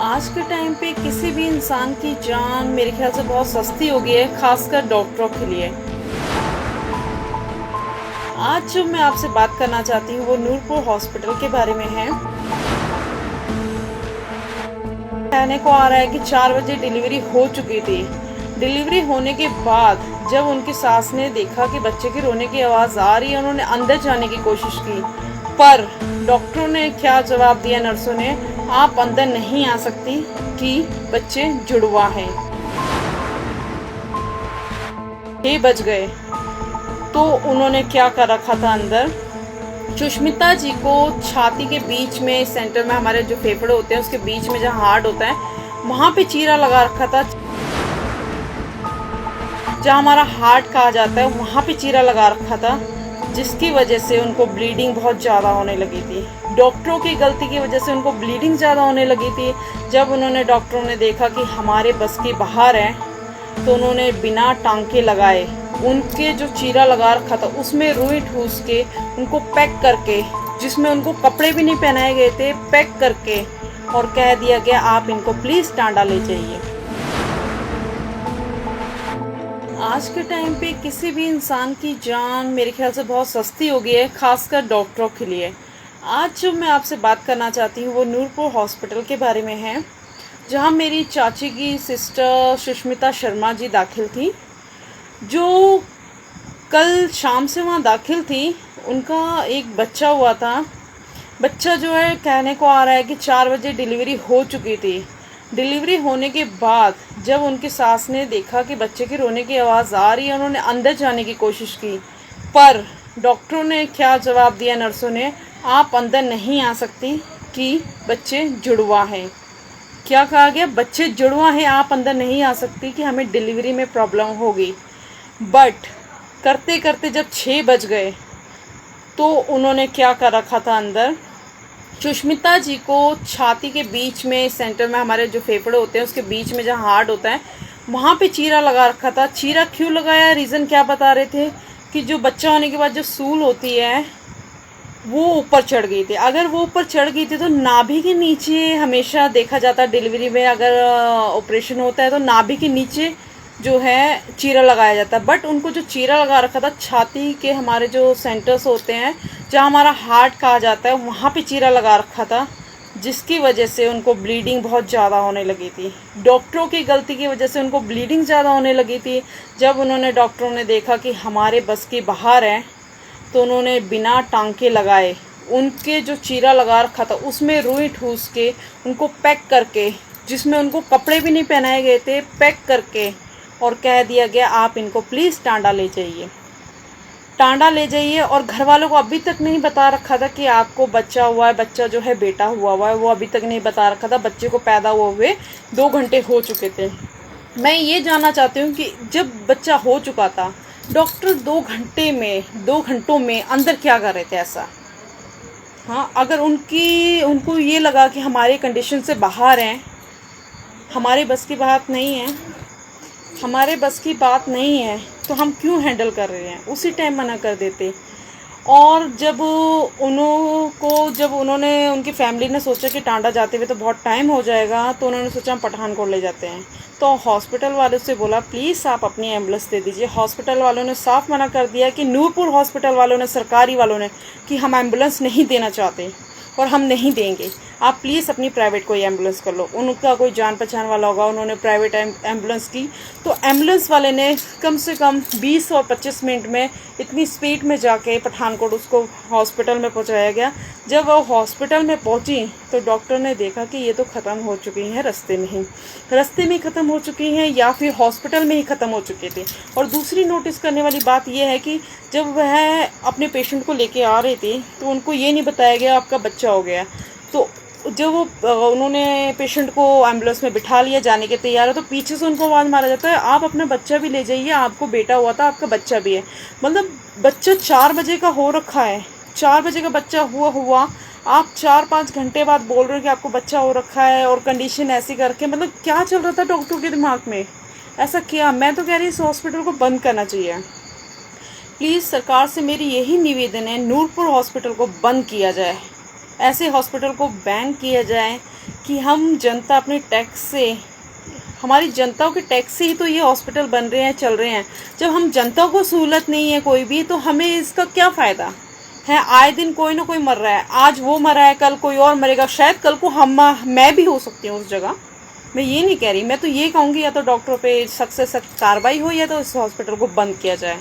आज के टाइम पे किसी भी इंसान की जान मेरे ख्याल से बहुत सस्ती हो गई है, खासकर डॉक्टरों के लिए। आज जो मैं आपसे बात करना चाहती हूँ वो नूरपुर हॉस्पिटल के बारे में है। कहने को आ रहा है कि 4 बजे डिलीवरी हो चुकी थी। डिलीवरी होने के बाद जब उनकी सास ने देखा कि बच्चे की रोने की आवाज़ आ रही है, उन्होंने अंदर जाने की कोशिश की, पर डॉक्टरों ने क्या जवाब दिया, नर्सों ने, आप अंदर नहीं आ सकती कि बच्चे जुड़वा हैं। 6 बज गए तो उन्होंने क्या कर रखा था अंदर, सुष्मिता जी को छाती के बीच में, सेंटर में, हमारे जो फेफड़े होते हैं उसके बीच में जहाँ हार्ट होता है वहाँ पे चीरा लगा रखा था। जहाँ हमारा हार्ट कहा जाता है वहाँ पे चीरा लगा रखा था, जिसकी वजह से उनको ब्लीडिंग बहुत ज़्यादा होने लगी थी। डॉक्टरों की गलती की वजह से उनको ब्लीडिंग ज़्यादा होने लगी थी। जब डॉक्टरों ने देखा कि हमारे बस के बाहर है, तो उन्होंने बिना टांके लगाए उनके जो चीरा लगा रखा था उसमें रुई ठूस के उनको पैक करके, जिसमें उनको कपड़े भी नहीं पहनाए गए थे, पैक करके और कह दिया गया आप इनको प्लीज़ टांडा ले जाइए। आज के टाइम पे किसी भी इंसान की जान मेरे ख्याल से बहुत सस्ती हो गई है, खासकर डॉक्टरों के लिए। आज जो मैं आपसे बात करना चाहती हूँ वो नूरपुर हॉस्पिटल के बारे में है, जहाँ मेरी चाची की सिस्टर सुष्मिता शर्मा जी दाखिल थी, जो कल शाम से वहाँ दाखिल थी। उनका एक बच्चा हुआ था। बच्चा जो है, कहने को आ रहा है कि 4 बजे डिलीवरी हो चुकी थी। डिलीवरी होने के बाद जब उनकी सास ने देखा कि बच्चे की रोने की आवाज़ आ रही है, उन्होंने अंदर जाने की कोशिश की, पर डॉक्टरों ने क्या जवाब दिया, नर्सों ने, आप अंदर नहीं आ सकती कि बच्चे जुड़वा हैं। क्या कहा गया, बच्चे जुड़वा हैं, आप अंदर नहीं आ सकती कि हमें डिलीवरी में प्रॉब्लम होगी। बट करते करते जब 6 बज गए तो उन्होंने क्या कर रखा था अंदर, सुष्मिता जी को छाती के बीच में, सेंटर में, हमारे जो फेफड़े होते हैं उसके बीच में जहाँ हार्ट होता है वहाँ पे चीरा लगा रखा था। चीरा क्यों लगाया, रीज़न क्या बता रहे थे कि जो बच्चा होने के बाद जो सूल होती है वो ऊपर चढ़ गई थी। अगर वो ऊपर चढ़ गई थी तो नाभि के नीचे, हमेशा देखा जाता है डिलीवरी में अगर ऑपरेशन होता है तो नाभि के नीचे जो है चीरा लगाया जाता है। बट उनको जो चीरा लगा रखा था छाती के, हमारे जो सेंटर्स होते हैं जहाँ हमारा हार्ट कहा जाता है वहाँ पे चीरा लगा रखा था, जिसकी वजह से उनको ब्लीडिंग बहुत ज़्यादा होने लगी थी। डॉक्टरों की गलती की वजह से उनको ब्लीडिंग ज़्यादा होने लगी थी। जब डॉक्टरों ने देखा कि हमारे बस के बाहर है, तो उन्होंने बिना टांके लगाए उनके जो चीरा लगा रखा था उसमें रुई ठूस के उनको पैक करके, जिसमें उनको कपड़े भी नहीं पहनाए गए थे, पैक करके और कह दिया गया आप इनको प्लीज़ टांडा ले जाइए, टांडा ले जाइए। और घर वालों को अभी तक नहीं बता रखा था कि आपको बच्चा हुआ है, बच्चा जो है बेटा हुआ है, वो अभी तक नहीं बता रखा था। बच्चे को पैदा हुए 2 घंटे हो चुके थे। मैं ये जानना चाहती हूँ कि जब बच्चा हो चुका था, डॉक्टर 2 घंटों में अंदर क्या कर रहे थे ऐसा। हाँ, अगर उनको ये लगा कि हमारे कंडीशन से बाहर हैं, हमारे बस की बात नहीं है, हमारे बस की बात नहीं है, तो हम क्यों हैंडल कर रहे हैं, उसी टाइम मना कर देते। और जब उन्होंने, उनकी फैमिली ने सोचा कि टांडा जाते हुए तो बहुत टाइम हो जाएगा, तो उन्होंने सोचा हम पठानकोट ले जाते हैं। तो हॉस्पिटल वालों से बोला प्लीज़ आप अपनी एम्बुलेंस दे दीजिए। हॉस्पिटल वालों ने साफ मना कर दिया कि नूरपुर हॉस्पिटल वालों ने, सरकारी वालों ने, कि हम एम्बुलेंस नहीं देना चाहते और हम नहीं देंगे, आप प्लीज़ अपनी प्राइवेट कोई एम्बुलेंस कर लो। उनका कोई जान पहचान वाला होगा, उन्होंने प्राइवेट एम्बुलेंस की। तो एम्बुलेंस वाले ने कम से कम 20 और 25 मिनट में इतनी स्पीड में जाके पठानकोट उसको हॉस्पिटल में पहुंचाया गया। जब वो हॉस्पिटल में पहुंची तो डॉक्टर ने देखा कि ये तो ख़त्म हो चुकी हैं, रास्ते में ही ख़त्म हो चुकी हैं, या फिर हॉस्पिटल में ही ख़त्म हो चुके थे। और दूसरी नोटिस करने वाली बात यह है कि जब वह अपने पेशेंट को लेके आ रही थी तो उनको ये नहीं बताया गया आपका बच्चा हो गया। तो जब उन्होंने पेशेंट को एम्बुलेंस में बिठा लिया, जाने के तैयार है, तो पीछे से उनको आवाज़ मारा जाता है आप अपना बच्चा भी ले जाइए, आपको बेटा हुआ था, आपका बच्चा भी है। मतलब बच्चा 4 बजे का हो रखा है, 4 बजे का बच्चा हुआ, आप 4-5 घंटे बाद बोल रहे हो कि आपको बच्चा हो रखा है और कंडीशन ऐसी करके। मतलब क्या चल रहा था डॉक्टर के दिमाग में, ऐसा क्या। मैं तो कह रही इस हॉस्पिटल को बंद करना चाहिए। प्लीज़ सरकार से मेरी यही निवेदन है, नूरपुर हॉस्पिटल को बंद किया जाए, ऐसे हॉस्पिटल को बैन किया जाए कि हम जनता अपने टैक्स से, हमारी जनताओं के टैक्स से ही तो ये हॉस्पिटल बन रहे हैं, चल रहे हैं। जब हम जनता को सहूलत नहीं है कोई भी, तो हमें इसका क्या फ़ायदा है। आए दिन कोई ना कोई मर रहा है, आज वो मरा है, कल कोई और मरेगा, शायद कल को मैं भी हो सकती हूँ उस जगह। मैं ये नहीं कह रही, मैं तो ये कहूँगी या तो डॉक्टरों पे सख्त से सख्त कार्रवाई हो या तो इस हॉस्पिटल को बंद किया जाए।